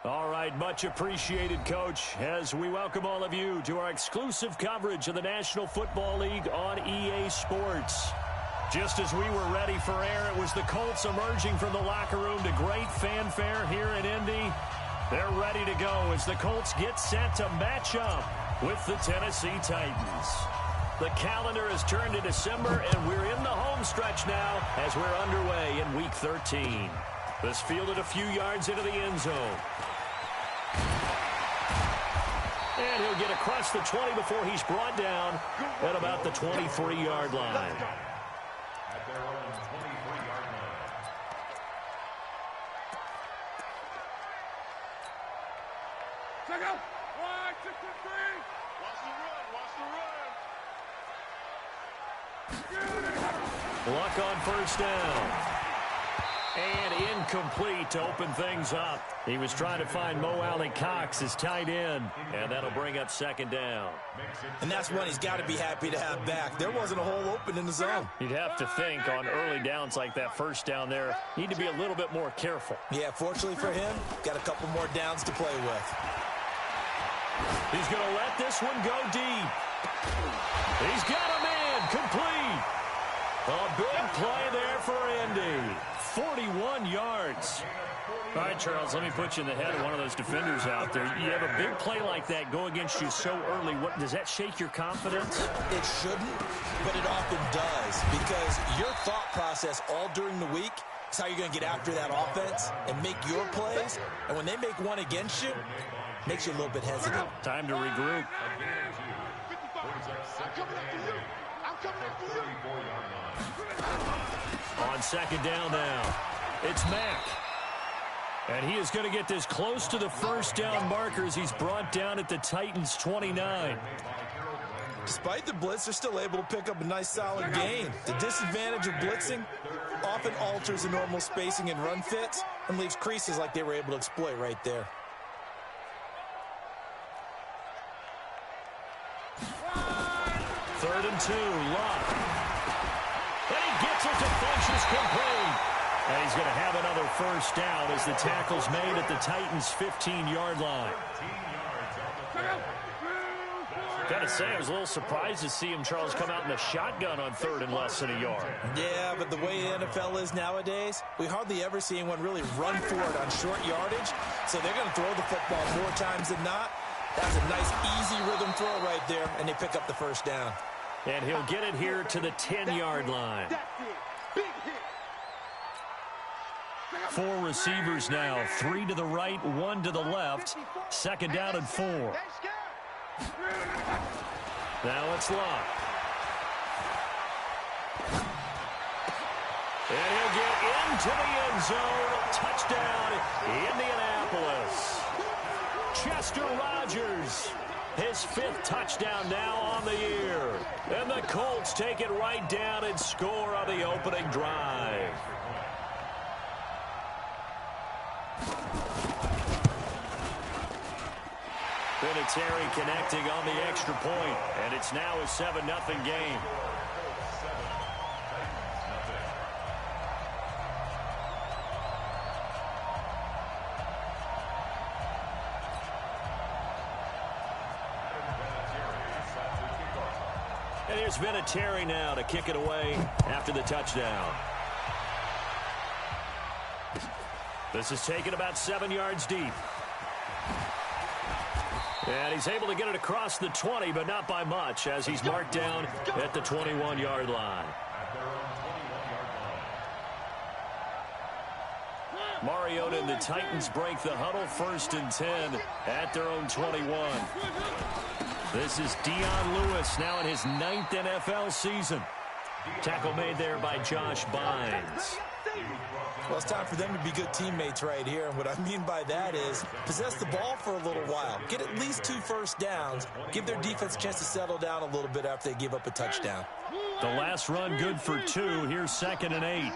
All right, much appreciated, Coach, as we welcome all of you to our exclusive coverage of the National Football League on EA Sports. Just as we were ready for air, it was the Colts emerging from the locker room to great fanfare here in Indy. They're ready to go as the Colts get set to match up with the Tennessee Titans. The calendar has turned to December, and we're in the home stretch now as we're underway in Week 13. This fielded a few yards into the end zone. And he'll get across the 20 before he's brought down at about the 23-yard line. At their own 23-yard line. Check out. 1, 2, 3. Watch the run. Watch the run. Luck on first down. And incomplete to open things up. He was trying to find Mo Alley-Cox as tight end, and that'll bring up second down. And that's one he's got to be happy to have back. There wasn't a hole open in the zone. You'd have to think on early downs like that first down there, need to be a little bit more careful. Yeah, fortunately for him, got a couple more downs to play with. He's going to let this one go deep. He's got a man complete. A big play there for Indy. 41 yards. All right, Charles, let me put you in the head of one of those defenders out there. You have a big play like that go against you so early. What, does that shake your confidence? It shouldn't, but it often does, because your thought process all during the week is how you're going to get after that offense and make your plays. And when they make one against you, it makes you a little bit hesitant. Time to regroup. I'm coming after you. On second down now, it's Mack. And he is going to get this close to the first down markers. He's brought down at the Titans' 29. Despite the blitz, they're still able to pick up a nice solid gain. The disadvantage of blitzing often alters the normal spacing and run fits and leaves creases like they were able to exploit right there. Third and 2, Luck. And he gets it to Funchess complete. And he's going to have another first down as the tackle's made at the Titans' 15-yard line. Got to say, I was a little surprised to see him, Charles, come out in a shotgun on third and less than a yard. Yeah, but the way the NFL is nowadays, we hardly ever see anyone really run for it on short yardage. So they're going to throw the football more times than not. That's a nice, easy rhythm throw right there, and they pick up the first down. And he'll get it here to the 10-yard line. 4 receivers now, 3 to the right, 1 to the left. Second down and 4. Now it's Luck. And he'll get into the end zone. Touchdown, Indianapolis. Chester Rogers, his 5th touchdown now on the year. And the Colts take it right down and score on the opening drive. Vinatieri connecting on the extra point, and it's now a 7-0 game. And here's Vinatieri now to kick it away after the touchdown. This is taken about 7 yards deep. And he's able to get it across the 20, but not by much, as he's marked down at the 21-yard line. Mariota and the Titans break the huddle, 1st and 10 at their own 21. This is Dion Lewis now in his 9th NFL season. Tackle made there by Josh Bynes. Well, it's time for them to be good teammates right here. And what I mean by that is possess the ball for a little while. Get at least 2 first downs. Give their defense a chance to settle down a little bit after they give up a touchdown. The last run good for 2. Here's 2nd and 8.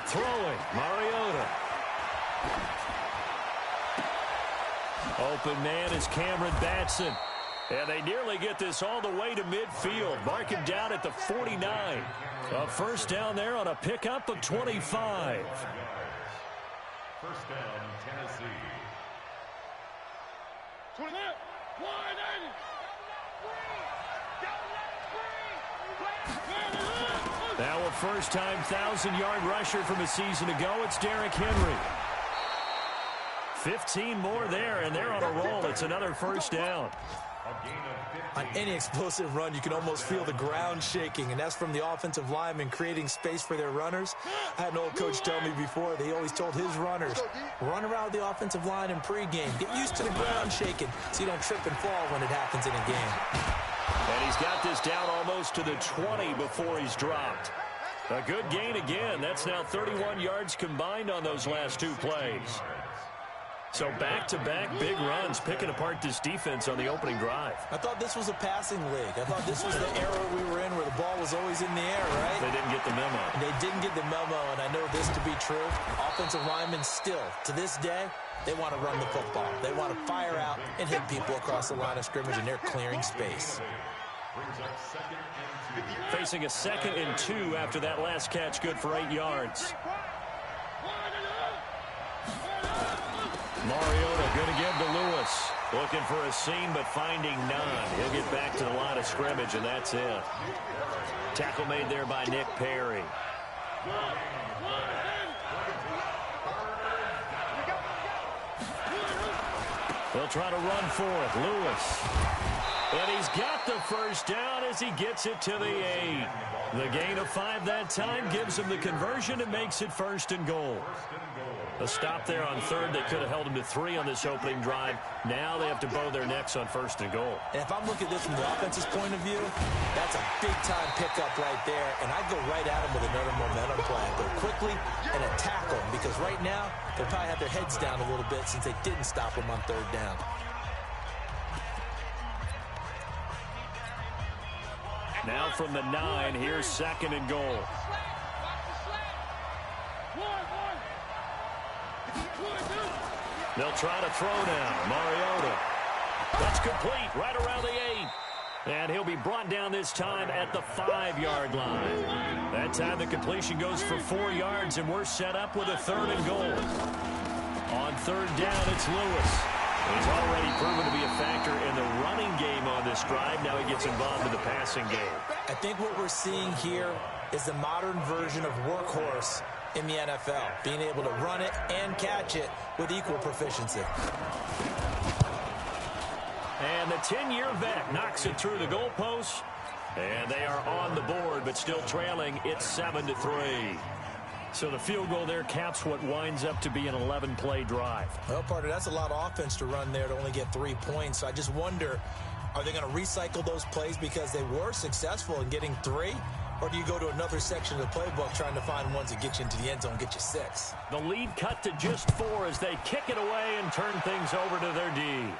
Throwing, Mariota. Open man is Cameron Batson. And they nearly get this all the way to midfield. Mark him down at the 49. A first down there on a pickup of 25. First down, Tennessee. 20. 180. Now a first-time 1,000-yard rusher from a season ago. It's Derrick Henry. 15 more there, and they're on a roll. It's another first down. On any explosive run, you can almost feel the ground shaking, and that's from the offensive linemen creating space for their runners. I had an old coach tell me before, he always told his runners, run around the offensive line in pregame. Get used to the ground shaking so you don't trip and fall when it happens in a game. And he's got this down almost to the 20 before he's dropped. A good gain again. That's now 31 yards combined on those last two plays. So back-to-back big runs, picking apart this defense on the opening drive. I thought this was a passing league. I thought this was the era we were in where the ball was always in the air, right? They didn't get the memo. And they didn't get the memo, and I know this to be true. Offensive linemen still, to this day, they want to run the football. They want to fire out and hit people across the line of scrimmage, and they're clearing space. Facing a 2nd and 2 after that last catch, good for 8 yards. Mariota going to give to Lewis. Looking for a seam, but finding none. He'll get back to the line of scrimmage, and that's it. Tackle made there by Nick Perry. They'll try to run for it. Lewis. And he's got the first down as he gets it to the 8. The gain of 5 that time gives him the conversion and makes it 1st and goal. A stop there on 3rd. They could have held him to 3 on this opening drive. Now they have to bow their necks on 1st and goal. And if I'm looking at this from the offense's point of view, that's a big-time pickup right there. And I'd go right at him with another momentum play. Go quickly and attack him, because right now they'll probably have their heads down a little bit since they didn't stop him on 3rd down. Now from the 9, here's 2nd and goal. They'll try to throw now. Mariota. That's complete right around the 8. And he'll be brought down this time at the 5-yard line. That time the completion goes for 4 yards, and we're set up with a 3rd and goal. On 3rd down, it's Lewis. He's already proven to be a factor in the running game on this drive. Now he gets involved in the passing game. I think what we're seeing here is the modern version of workhorse in the NFL, being able to run it and catch it with equal proficiency. And the 10-year vet knocks it through the goalpost, and they are on the board, but still trailing. It's 7-3. So the field goal there caps what winds up to be an 11-play drive. Well, partner, that's a lot of offense to run there to only get 3 points. So I just wonder, are they going to recycle those plays because they were successful in getting 3? Or do you go to another section of the playbook trying to find ones that get you into the end zone and get you 6? The lead cut to just 4 as they kick it away and turn things over to their D.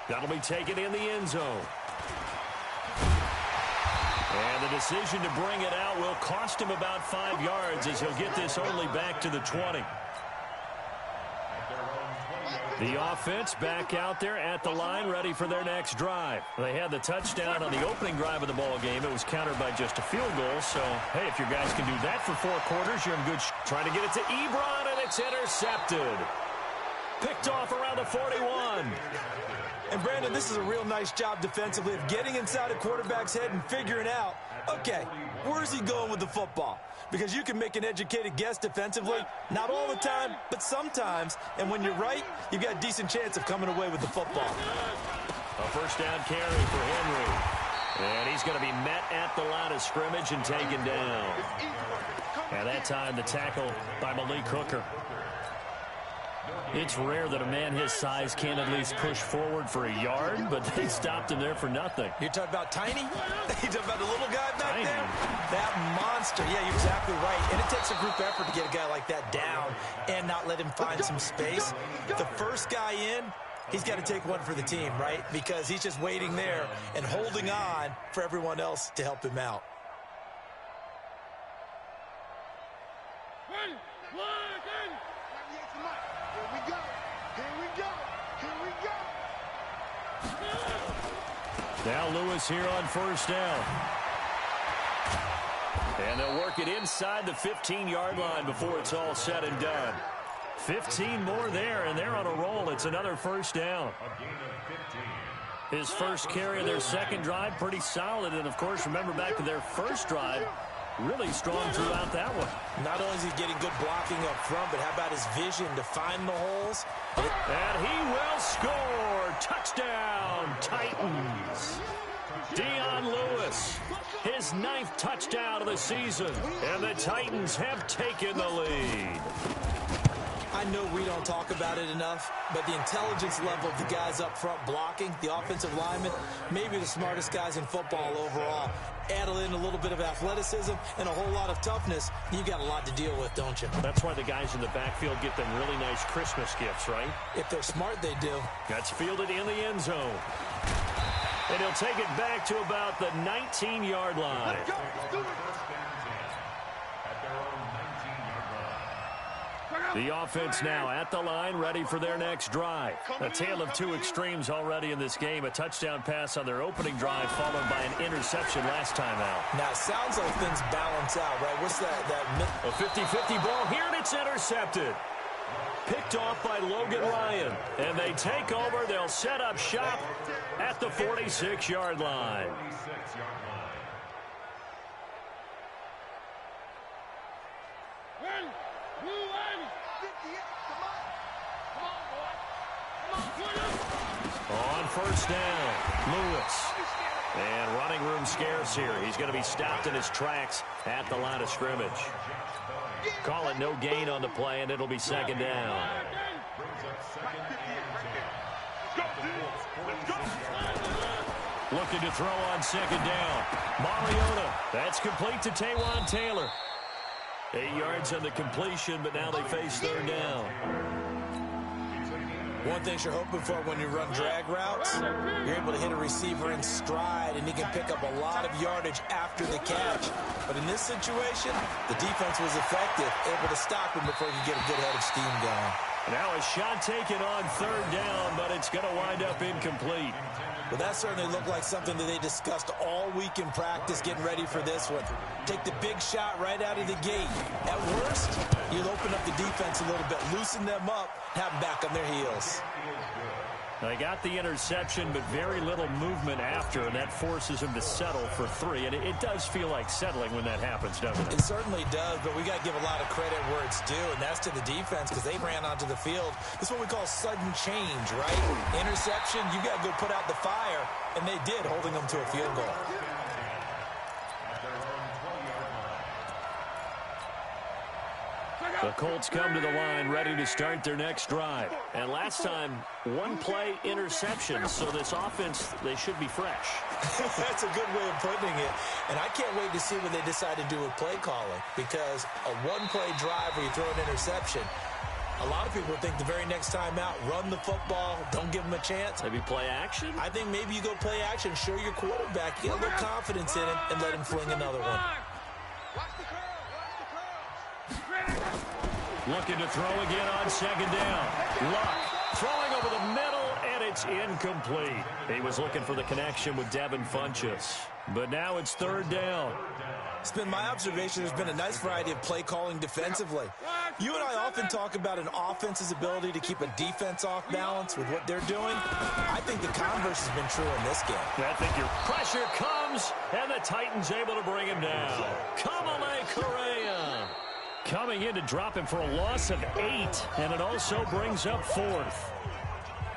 That'll be taken in the end zone. And the decision to bring it out will cost him about 5 yards as he'll get this only back to the 20. The offense back out there at the line, ready for their next drive. They had the touchdown on the opening drive of the ball game. It was countered by just a field goal. So, hey, if your guys can do that for 4 quarters, you're in good trying to get it to Ebron, and it's intercepted. Picked off around the 41. And, Brandon, this is a real nice job defensively of getting inside a quarterback's head and figuring out, okay, where's he going with the football? Because you can make an educated guess defensively, not all the time, but sometimes. And when you're right, you've got a decent chance of coming away with the football. A first down carry for Henry. And he's going to be met at the line of scrimmage and taken down. And that time the tackle by Malik Hooker. It's rare that a man his size can at least push forward for a yard, but they stopped him there for nothing. You're talking about Tiny? You're talking about the little guy back Tiny. there? That monster. Yeah, you're exactly right. And it takes a group effort to get a guy like that down and not let him find some space. The first guy in, he's got to take one for the team, right? Because he's just waiting there and holding on for everyone else to help him out. Now Lewis here on first down. And they'll work it inside the 15-yard line before it's all said and done. 15 more there, and they're on a roll. It's another first down. A gain of 15. His first carry of their second drive, pretty solid. And, of course, remember back to their first drive, really strong throughout that one. Not only is he getting good blocking up front, but how about his vision to find the holes? And he will score. Touchdown, Titans. Dion Lewis, his 9th touchdown of the season. And the Titans have taken the lead. I know we don't talk about it enough, but the intelligence level of the guys up front blocking, the offensive linemen, maybe the smartest guys in football overall. Add in a little bit of athleticism and a whole lot of toughness, you got a lot to deal with, don't you? That's why the guys in the backfield get them really nice Christmas gifts, right? If they're smart, they do. That's fielded in the end zone. And he'll take it back to about the 19-yard line. First down 10 at their own 19-yard line. The offense now at the line, ready for their next drive. A tale of two extremes already in this game. A touchdown pass on their opening drive, followed by an interception last time out. Now, it sounds like things balance out, right? What's that? A 50-50 ball here, and it's intercepted. Picked off by Logan Ryan. And they take over. They'll set up shop at the 46-yard line. 46-yard line. Ready? Blue lady. On first down, Lewis. And running room scarce here. He's going to be stopped in his tracks at the line of scrimmage. Call it no gain on the play, and it'll be second down. Brings up second and 10. Looking to throw on second down. Mariota. That's complete to Taywan Taylor. 8 yards on the completion, but now they face third down. One thing you're hoping for when you run drag routes, you're able to hit a receiver in stride, and he can pick up a lot of yardage after the catch. But in this situation, the defense was effective, able to stop him before he could get a good head of steam going. Now a shot taken on third down, but it's going to wind up incomplete. But that certainly looked like something that they discussed all week in practice, getting ready for this one. Take the big shot right out of the gate. At worst, you'll open up the defense a little bit, loosen them up, have them back on their heels. They got the interception, but very little movement after, and that forces them to settle for 3. And it does feel like settling when that happens, doesn't it? It certainly does, but we got to give a lot of credit where it's due, and that's to the defense because they ran onto the field. This is what we call sudden change, right? Interception, you got to go put out the fire, and they did, holding them to a field goal. The Colts come to the line ready to start their next drive. And last time, one-play interception, so this offense, they should be fresh. That's a good way of putting it. And I can't wait to see what they decide to do with play calling, because a one-play drive where you throw an interception, a lot of people think the very next time out, run the football, don't give them a chance. Maybe play action? I think maybe you go play action, show your quarterback, get a little confidence in him, and let him fling another one. Watch the curl. Watch the curl. Looking to throw again on second down. Luck throwing over the middle, and it's incomplete. He was looking for the connection with Devin Funchess. But now it's third down. It's been my observation there's been a nice variety of play calling defensively. You and I often talk about an offense's ability to keep a defense off balance with what they're doing. I think the converse has been true in this game. I think your pressure comes, and the Titans able to bring him down. Kamale Correa coming in to drop him for a loss of 8, and it also brings up 4th.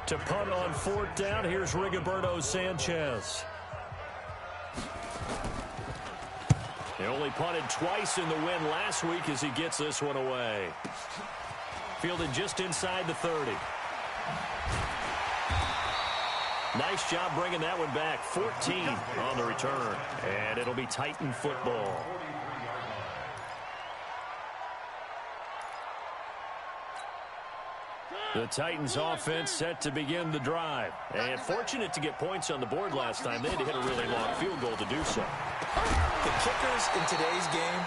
To punt on 4th down, here's Rigoberto Sanchez. He only punted twice in the win last week as he gets this one away. Fielded just inside the 30. Nice job bringing that one back. 14 on the return. And it'll be Titan football. The Titans offense set to begin the drive. And fortunate to get points on the board last time. They had to hit a really long field goal to do so. The kickers in today's game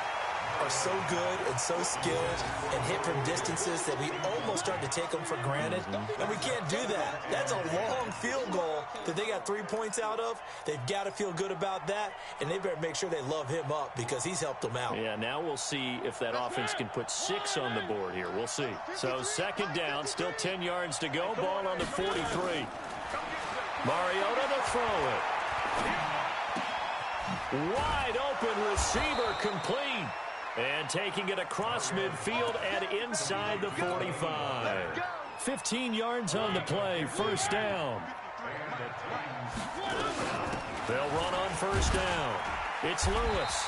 are so good and so skilled and hit from distances that we almost start to take them for granted, and we can't do that. That's a long field goal that they got 3 points out of. They've got to feel good about that, and they better make sure they love him up because he's helped them out. Yeah, now we'll see if that offense can put 6 on the board here. We'll see. So second down, still 10 yards to go. Ball on the 43. Mariota to throw it. Wide open receiver complete. And taking it across midfield and inside the 45. 15 yards on the play, first down. They'll run on first down. It's Lewis.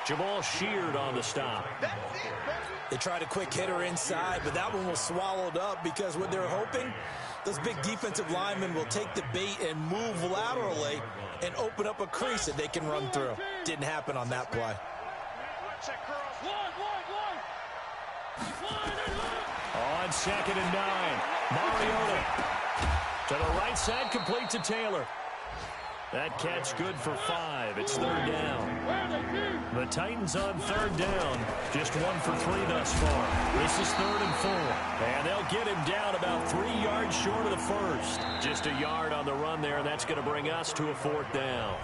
Jamal Sheard on the stop. They tried a quick hitter inside, but that one was swallowed up because what they're hoping, those big defensive linemen will take the bait and move laterally and open up a crease that they can run through. Didn't happen on that play. On second and 9, Mariota to the right side, complete to Taylor. That catch good for 5. It's third down. The Titans on third down. Just 1 for 3 thus far. This is 3rd and 4. And they'll get him down about 3 yards short of the first. Just a yard on the run there, and that's going to bring us to a 4th down.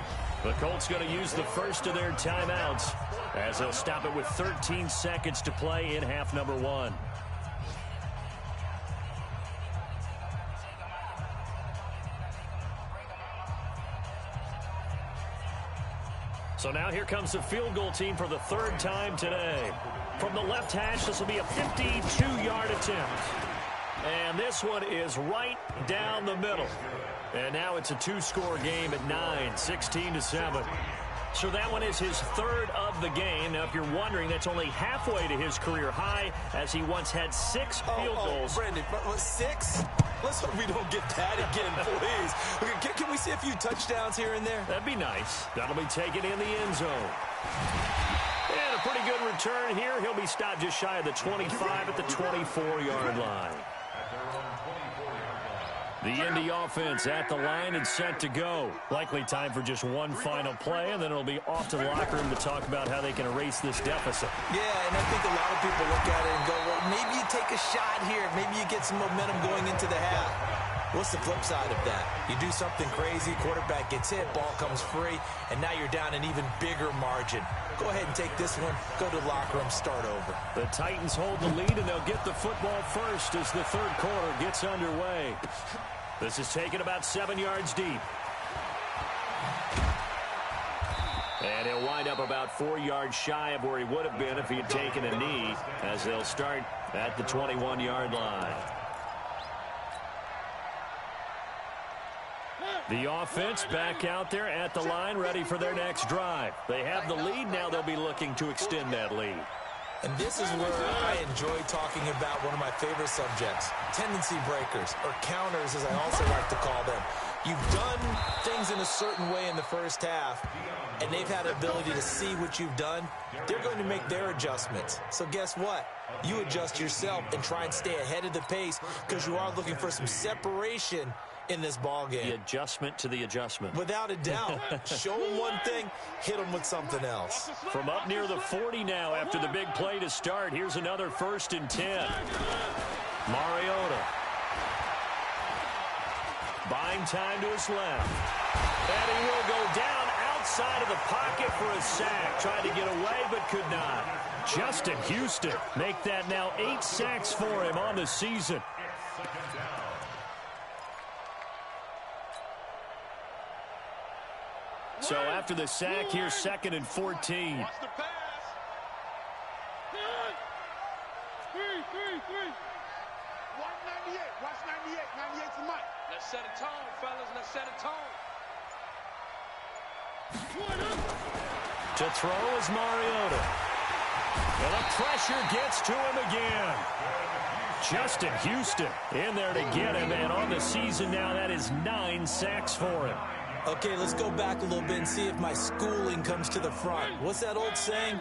The Colts going to use the first of their timeouts as they'll stop it with 13 seconds to play in half number 1. So now here comes the field goal team for the 3rd time today. From the left hash, this will be a 52-yard attempt. And this one is right down the middle. And now it's a 2-score game at 9, 16-7. So that one is his 3rd of the game. Now, if you're wondering, that's only halfway to his career high, as he once had 6 field goals. Brandon, but 6? Let's hope we don't get that again, please. Can we see a few touchdowns here and there? That'd be nice. That'll be taken in the end zone. And a pretty good return here. He'll be stopped just shy of the 25 at the 24-yard line. The Indy offense at the line and set to go. Likely time for just one final play, and then it'll be off to the locker room to talk about how they can erase this deficit. Yeah, and I think a lot of people look at it and go, well, maybe you take a shot here. Maybe you get some momentum going into the half. What's the flip side of that? You do something crazy, quarterback gets hit, ball comes free, and now you're down an even bigger margin. Go ahead and take this one, go to the locker room, start over. The Titans hold the lead, and they'll get the football first as the 3rd quarter gets underway. This is taken about 7 yards deep. And he'll wind up about 4 yards shy of where he would have been if he had taken a knee, as they'll start at the 21-yard line. The offense back out there at the line, ready for their next drive. They have the lead. Now they'll be looking to extend that lead. And this is where I enjoy talking about one of my favorite subjects, tendency breakers, or counters as I also like to call them. You've done things in a certain way in the first half, and they've had the ability to see what you've done. They're going to make their adjustments. So guess what? You adjust yourself and try and stay ahead of the pace because you are looking for some separation in this ball game. The adjustment to the adjustment. Without a doubt. Show them one thing, hit them with something else. From up near the 40 now after the big play to start. Here's another 1st and 10. Mariota. Buying time to his left. And he will go down outside of the pocket for a sack. Tried to get away but could not. Justin Houston make that now 8 sacks for him on the season. So after the sack, here's 2nd and 14. Watch the pass. Three. Watch 98. Watch 98. 98 for Mike. Let's set a tone, fellas. Let's set a tone. To throw is Mariota. And the pressure gets to him again. Justin Houston in there to get him, and on the season now, that is 9 sacks for him. Okay, let's go back a little bit and see if my schooling comes to the front. What's that old saying?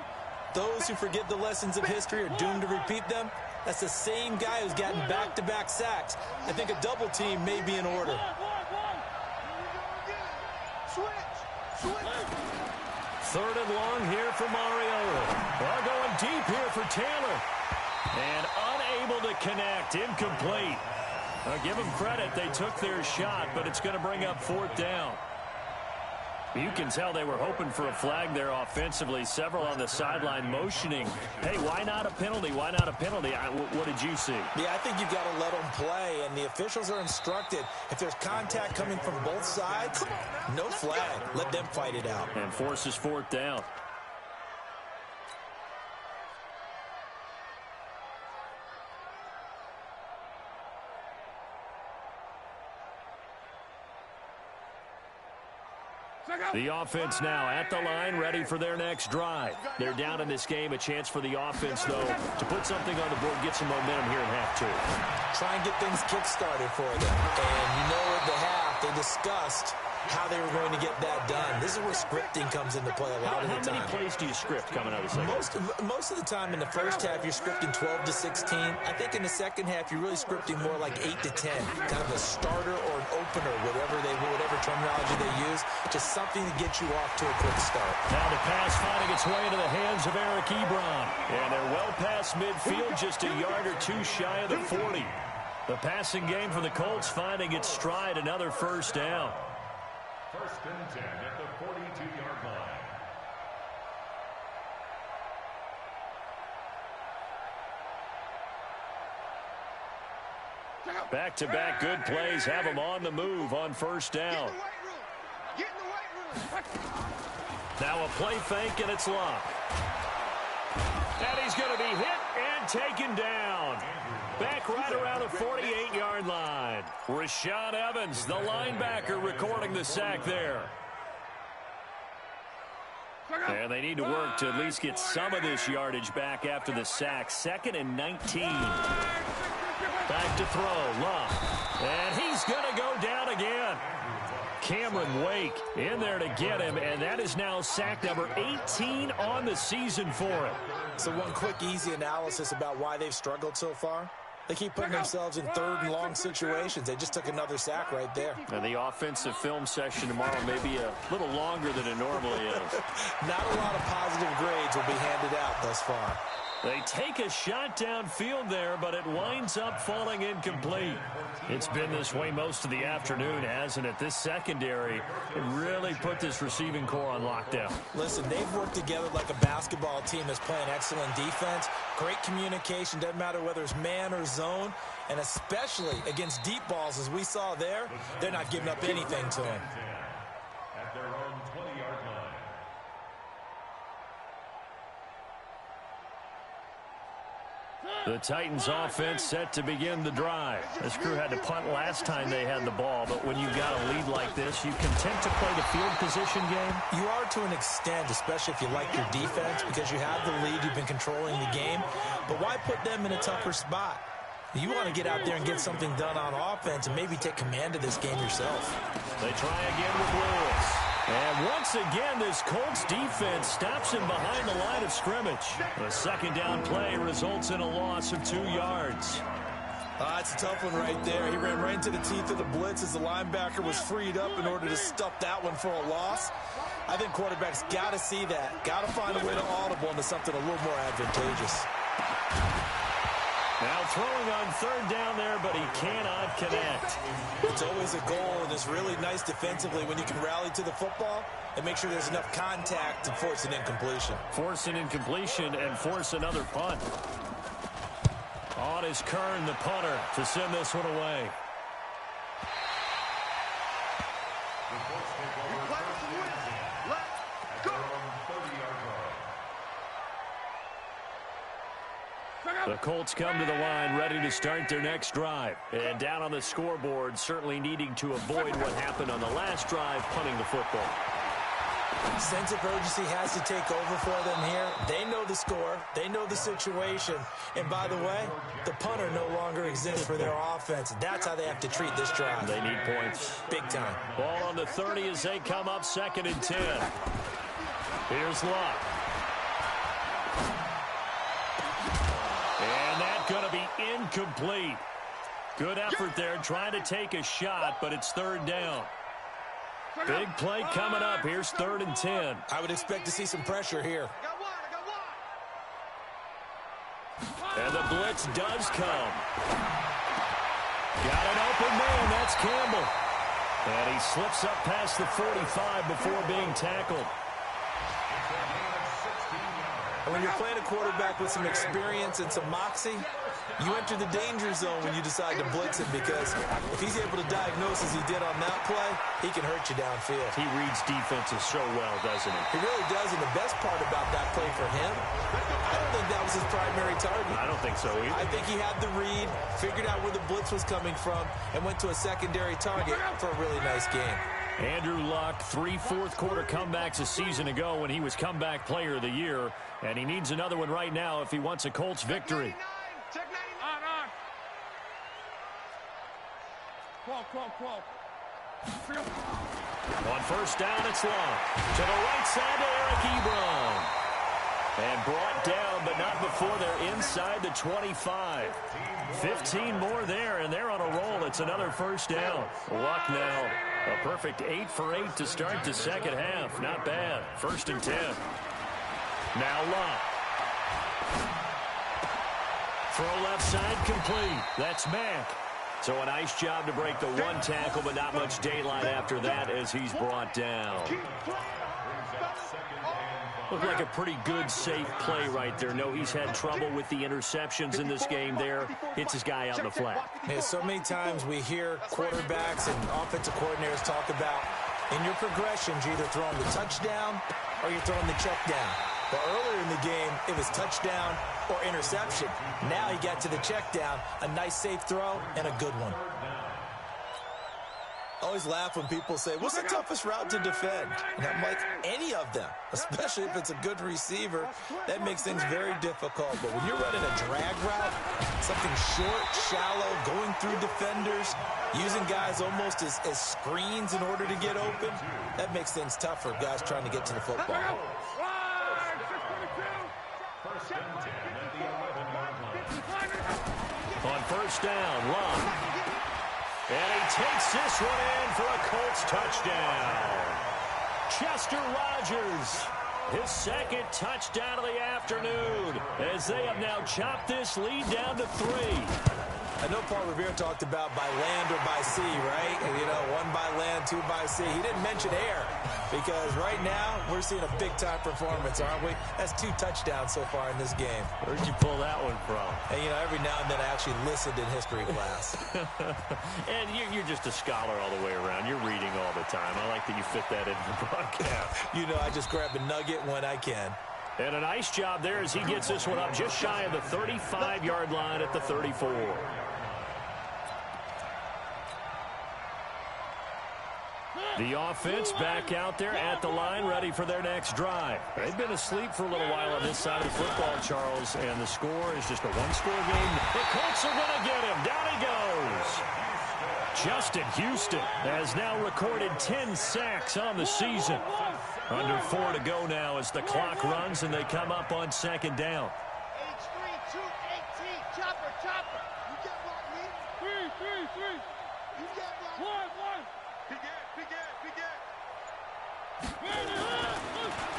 Those who forget the lessons of history are doomed to repeat them. That's the same guy who's gotten back-to-back sacks. I think a double team may be in order. Switch. 3rd and long here for Mariota. Well, for Taylor. And unable to connect. Incomplete. Give them credit. They took their shot, but it's going to bring up 4th down. You can tell they were hoping for a flag there offensively. Several on the sideline motioning. Hey, why not a penalty? Why not a penalty? What did you see? Yeah, I think you've got to let them play, and the officials are instructed. If there's contact coming from both sides, no flag. Let them fight it out. And forces 4th down. The offense now at the line, ready for their next drive. They're down in this game. A chance for the offense, though, to put something on the board, get some momentum here in half 2. Try and get things kick-started for them. And you know at the half, they discussed how they were going to get that done. This is where scripting comes into play a lot of the time. How many plays do you script coming out of the second? Most of the time in the first half, you're scripting 12 to 16. I think in the second half, you're really scripting more like 8 to 10. Kind of a starter or an opener, whatever terminology they use. Just something to get you off to a quick start. Now the pass finding its way into the hands of Eric Ebron. And they're well past midfield, just a yard or 2 shy of the 40. The passing game for the Colts finding its stride, another 1st down. 1st and 10 at the 42-yard line. Back-to-back good plays have them on the move on 1st down. Get in the weight room. Now a play fake, and it's Locke. And he's going to be hit and taken down. Back right around the 48-yard line. Rashad Evans, the linebacker, recording the sack there. And they need to work to at least get some of this yardage back after the sack. 2nd and 19. Back to throw, Love. And he's going to go down again. Cameron Wake in there to get him, and that is now sack number 18 on the season for him. So one quick, easy analysis about why they've struggled so far. They keep putting themselves in 3rd and long situations. They just took another sack right there. And the offensive film session tomorrow may be a little longer than it normally is. Not a lot of positive grades will be handed out thus far. They take a shot downfield there, but it winds up falling incomplete. It's been this way most of the afternoon, hasn't it? This secondary really put this receiving core on lockdown. Listen, they've worked together like a basketball team that's playing excellent defense. Great communication, doesn't matter whether it's man or zone. And especially against deep balls, as we saw there, they're not giving up anything to them. At their own 20-yard line. The Titans offense set to begin the drive. This crew had to punt last time they had the ball, but when you've got a lead like this, you content to play the field position game? You are to an extent, especially if you like your defense, because you have the lead, you've been controlling the game. But why put them in a tougher spot? You want to get out there and get something done on offense and maybe take command of this game yourself. They try again with Lewis. And once again, this Colts defense stops him behind the line of scrimmage. The 2nd down play results in a loss of 2 yards. It's a tough one right there. He ran right into the teeth of the blitz as the linebacker was freed up in order to stuff that one for a loss. I think quarterbacks got to see that. Got to find a way to audible into something a little more advantageous. Now throwing on 3rd down there, but he cannot connect. It's always a goal, and it's really nice defensively when you can rally to the football and make sure there's enough contact to force an incompletion. Force an incompletion and force another punt. On is Kern, the punter, to send this one away. The Colts come to the line ready to start their next drive. And down on the scoreboard, certainly needing to avoid what happened on the last drive, punting the football. Sense of urgency has to take over for them here. They know the score. They know the situation. And by the way, the punter no longer exists for their offense. That's how they have to treat this drive. They need points. Big time. Ball on the 30 as they come up 2nd and 10. Here's Locke. And that's going to be incomplete. Good effort there trying to take a shot, but it's 3rd down. Big play coming up. Here's 3rd and 10. I would expect to see some pressure here. And the blitz does come. Got an open man. That's Campbell. And he slips up past the 45 before being tackled. And when you're playing a quarterback with some experience and some moxie, you enter the danger zone when you decide to blitz him, because if he's able to diagnose as he did on that play, he can hurt you downfield. He reads defenses so well, doesn't he? He really does, and the best part about that play for him, I don't think that was his primary target. I don't think so either. I think he had the read, figured out where the blitz was coming from, and went to a secondary target for a really nice game. Andrew Luck, 3 fourth-quarter comebacks a season ago when he was comeback player of the year, and he needs another one right now if he wants a Colts victory. On first down, it's Long. To the right side to Eric Ebron. And brought down, but not before they're inside the 25. 15 more there, and they're on a roll. It's another first down. Luck now. A perfect 8 for 8 to start the second half. Not bad. 1st and 10. Now Luck. Throw left side complete. That's Mack. So a nice job to break the one tackle, but not much daylight after that as he's brought down. Looked like a pretty good, safe play right there. No, he's had trouble with the interceptions in this game there. Hits his guy out in the flat. Yeah, so many times we hear quarterbacks and offensive coordinators talk about in your progressions, you're either throwing the touchdown or you're throwing the check down. But earlier in the game, it was touchdown or interception. Now he got to the check down, a nice safe throw, and a good one. I always laugh when people say, what's the toughest route to defend? And I'm like, any of them, especially if it's a good receiver. That makes things very difficult. But when you're running a drag route, something short, shallow, going through defenders, using guys almost as screens in order to get open, that makes things tough for guys trying to get to the football. On first down, Long. And he takes this one in for a Colts touchdown. Chester Rogers, his second touchdown of the afternoon, as they have now chopped this lead down to 3. I know Paul Revere talked about by land or by sea, right? And, 1 by land, 2 by sea. He didn't mention air, because right now we're seeing a big-time performance, aren't we? That's 2 touchdowns so far in this game. Where'd you pull that one from? And, every now and then I actually listened in history class. And you're just a scholar all the way around. You're reading all the time. I like that you fit that into the broadcast. I just grab a nugget when I can. And a nice job there as he gets this one up just shy of the 35-yard line at the 34. The offense back out there at the line, ready for their next drive. They've been asleep for a little while on this side of the football, Charles, and the score is just a one-score game. The Colts are going to get him. Down he goes. Justin Houston has now recorded 10 sacks on the season. Under 4 to go now as the clock runs and they come up on second down. H3, 218, chopper. You get what, Lee? 3. You get what? 1.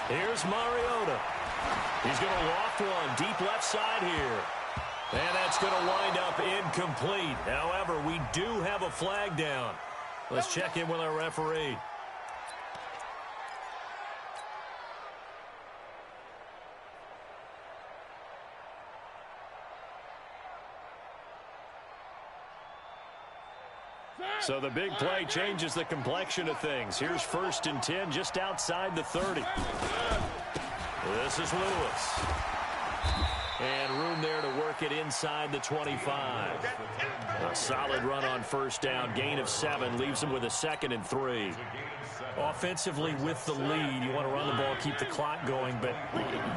Here's Mariota. He's going to loft one deep left side here. And that's going to wind up incomplete. However, we do have a flag down. Let's check in with our referee. So the big play changes the complexion of things. Here's 1st and 10 just outside the 30. This is Lewis. And room there to work it inside the 25. A solid run on first down. Gain of 7 leaves them with a 2nd and 3. Offensively with the lead, you want to run the ball, keep the clock going, but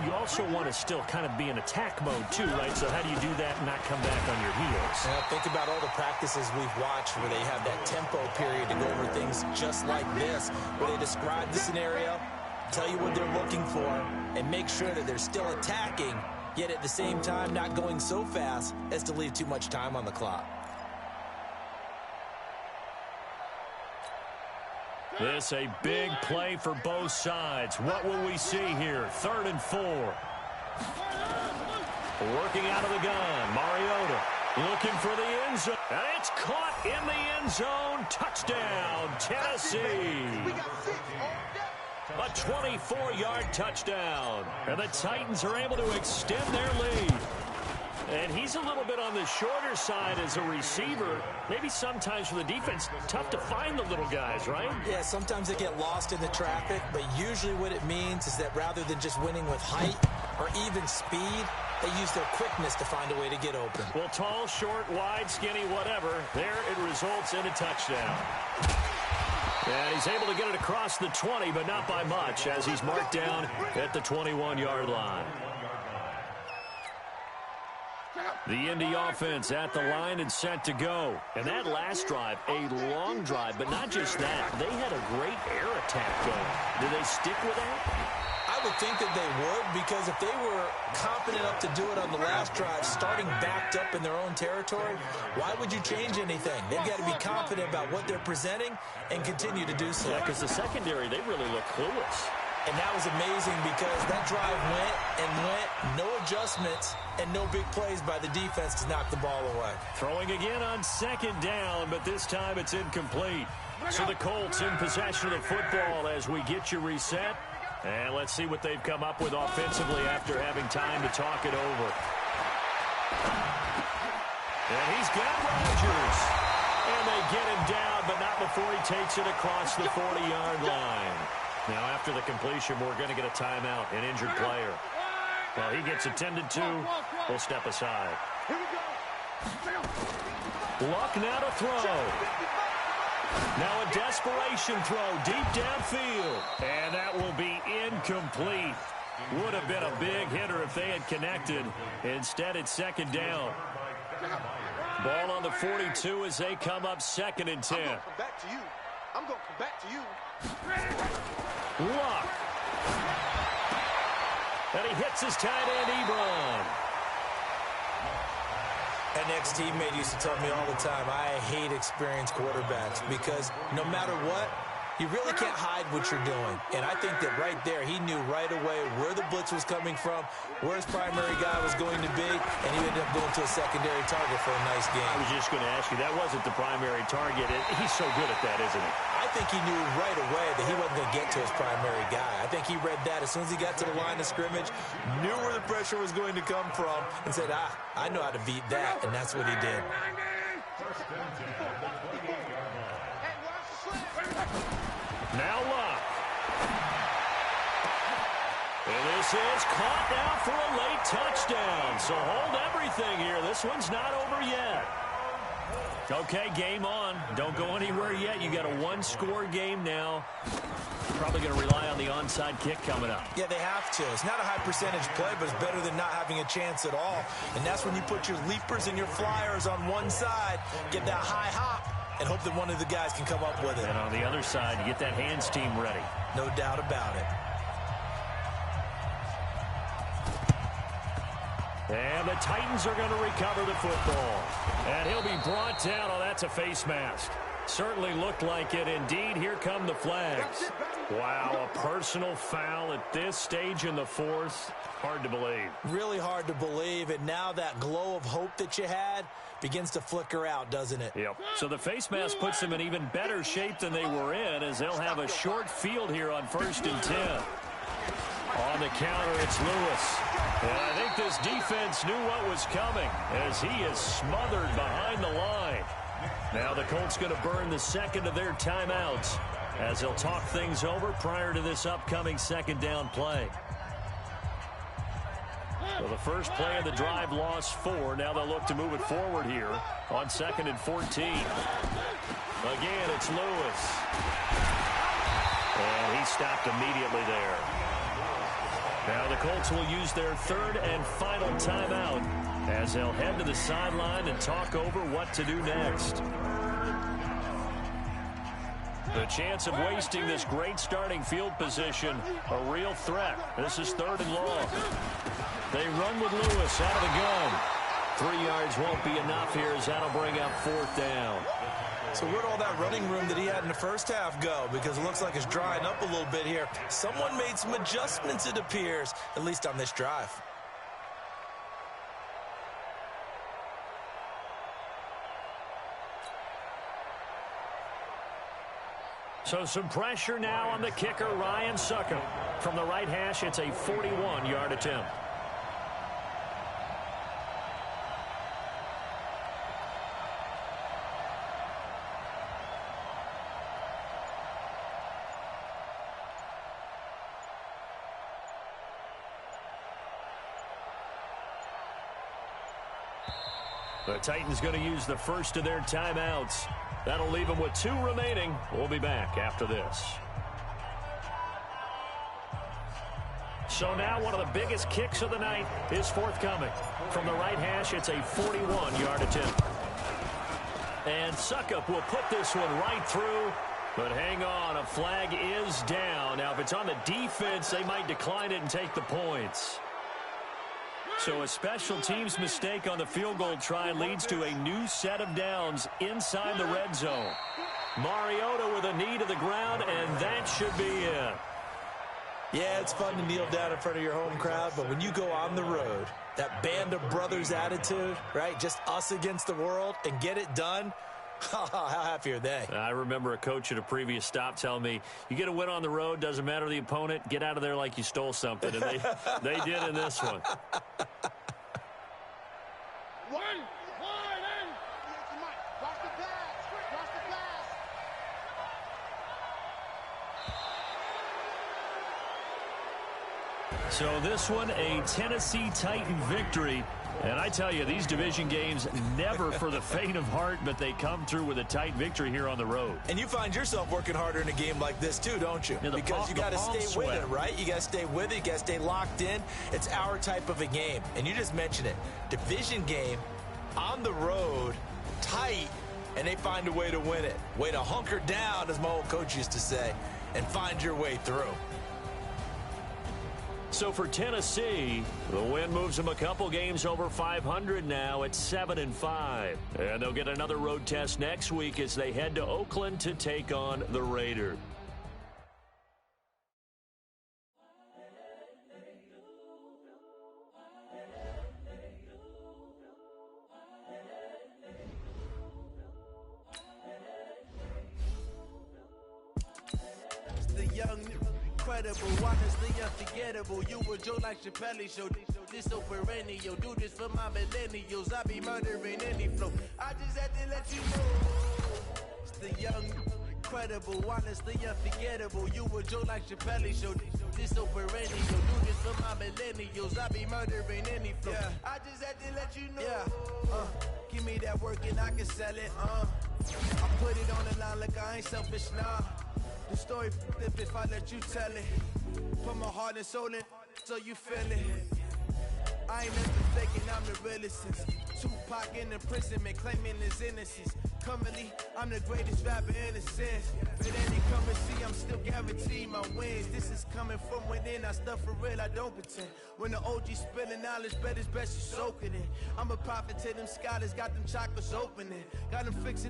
you also want to still kind of be in attack mode too, right? So how do you do that and not come back on your heels? Yeah, think about all the practices we've watched where they have that tempo period to go over things just like this, where they describe the scenario, tell you what they're looking for, and make sure that they're still attacking, yet at the same time not going so fast as to leave too much time on the clock. This a big play for both sides. What will we see here? 3rd and 4. Working out of the gun, Mariota looking for the end zone. And it's caught in the end zone. Touchdown, Tennessee. A 24-yard touchdown. And the Titans are able to extend their lead. And he's a little bit on the shorter side as a receiver. Maybe sometimes for the defense, tough to find the little guys, right? Yeah, sometimes they get lost in the traffic, but usually what it means is that rather than just winning with height or even speed, they use their quickness to find a way to get open. Well, tall, short, wide, skinny, whatever, there it results in a touchdown. And he's able to get it across the 20, but not by much, as he's marked down at the 21-yard line. The Indy offense at the line and set to go. And that last drive, a long drive, but not just that. They had a great air attack going. Do they stick with that? I would think that they would, because if they were confident enough to do it on the last drive, starting backed up in their own territory, why would you change anything? They've got to be confident about what they're presenting and continue to do so. Yeah, because the secondary, they really look clueless. And that was amazing because that drive went and went, no adjustments and no big plays by the defense to knock the ball away. Throwing again on second down, but this time it's incomplete. So the Colts in possession of the football as we get you reset. And let's see what they've come up with offensively after having time to talk it over. And he's got Rodgers. And they get him down, but not before he takes it across the 40-yard line. Now, after the completion, we're going to get a timeout, an injured player. Well, he gets attended to. We'll step aside. Luck now to throw. Now a desperation throw deep downfield. And that will be incomplete. Would have been a big hitter if they had connected. Instead, it's second down. Ball on the 42 as they come up second and 10. I'm going to come back to you. Luck. And he hits his tight end, Ebron. An ex-teammate used to tell me all the time, I hate experienced quarterbacks because no matter what, you really can't hide what you're doing. And I think that right there, he knew right away where the blitz was coming from, where his primary guy was going to be, and he ended up going to a secondary target for a nice game. I was just going to ask you, that wasn't the primary target. He's so good at that, isn't he? I think he knew right away that he wasn't going to get to his primary guy. I think he read that as soon as he got to the line of scrimmage, knew where the pressure was going to come from, and said, I know how to beat that, and that's what he did. Now Luck. And this is caught now for a late touchdown. So hold everything here. This one's not over yet. Okay, game on. Don't go anywhere yet. You got a one-score game now. Probably going to rely on the onside kick coming up. Yeah, they have to. It's not a high percentage play, but it's better than not having a chance at all. And that's when you put your leapers and your flyers on one side, get that high hop, and hope that one of the guys can come up with it. And on the other side, you get that hands team ready. No doubt about it. And the Titans are going to recover the football. And he'll be brought down. Oh, that's a face mask. Certainly looked like it. Indeed, here come the flags. Wow, a personal foul at this stage in the fourth. Hard to believe. Really hard to believe. And now that glow of hope that you had begins to flicker out, doesn't it? Yep. So the face mask puts them in even better shape than they were in, as they'll have a short field here on 1st and 10. On the counter, it's Lewis. And I think this defense knew what was coming as he is smothered behind the line. Now the Colts going to burn the second of their timeouts as they'll talk things over prior to this upcoming second down play. So the first play of the drive lost 4. Now they'll look to move it forward here on 2nd and 14. Again, it's Lewis. And he stopped immediately there. Now the Colts will use their third and final timeout as they'll head to the sideline and talk over what to do next. The chance of wasting this great starting field position, a real threat. This is 3rd and long. They run with Lewis out of the gun. 3 yards won't be enough here as that'll bring up 4th down. So where'd all that running room that he had in the first half go? Because it looks like it's drying up a little bit here. Someone made some adjustments, it appears, at least on this drive. So some pressure now on the kicker, Ryan Suckup. From the right hash, it's a 41-yard attempt. The Titans going to use the first of their timeouts. That'll leave them with 2 remaining. We'll be back after this. So now one of the biggest kicks of the night is forthcoming. From the right hash, it's a 41-yard attempt. And Suckup will put this one right through. But hang on, a flag is down. Now, if it's on the defense, they might decline it and take the points. So a special teams mistake on the field goal try leads to a new set of downs inside the red zone. Mariota with a knee to the ground, and that should be it. Yeah, it's fun to kneel down in front of your home crowd, but when you go on the road, that band of brothers attitude, right, just us against the world, and get it done, how happy are they? I remember a coach at a previous stop telling me, you get a win on the road, doesn't matter the opponent, get out of there like you stole something. And they did in this one. So this one, a Tennessee Titan victory. And I tell you, these division games never for the faint of heart, but they come through with a tight victory here on the road. And you find yourself working harder in a game like this too, don't you? Yeah, because you got to stay with it, right? You got to stay with it. You got to stay locked in. It's our type of a game. And you just mentioned it. Division game, on the road, tight, and they find a way to win it. Way to hunker down, as my old coach used to say, and find your way through. So for Tennessee, the win moves them a couple games over 500 now at 7-5. And they'll get another road test next week as they head to Oakland to take on the Raiders. Incredible, honestly unforgettable. You were Joe like Chappelle show. This so perennial. Do this for my millennials. I be murdering any flow. I just had to let you know. It's the young, incredible, honestly unforgettable. You were Joe like Chappelle show. This so perennial. Do this for my millennials. I be murdering any flow. Yeah. I just had to let you know. Yeah. Give me that work and I can sell it. I put it on the line like I ain't selfish, nah. The story flip if I let you tell it. Put my heart and soul in so you feel it. I ain't never faking, I'm the realest since Tupac in imprisonment, claiming his innocence. Currently, I'm the greatest rapper in a sense. But any currency, I'm still guaranteed my wins. This is coming from within, I stuff for real, I don't pretend. When the OG spilling knowledge, bet it's best you soak it in. I'm a prophet to them scholars, got them chakras opening. Got them fixing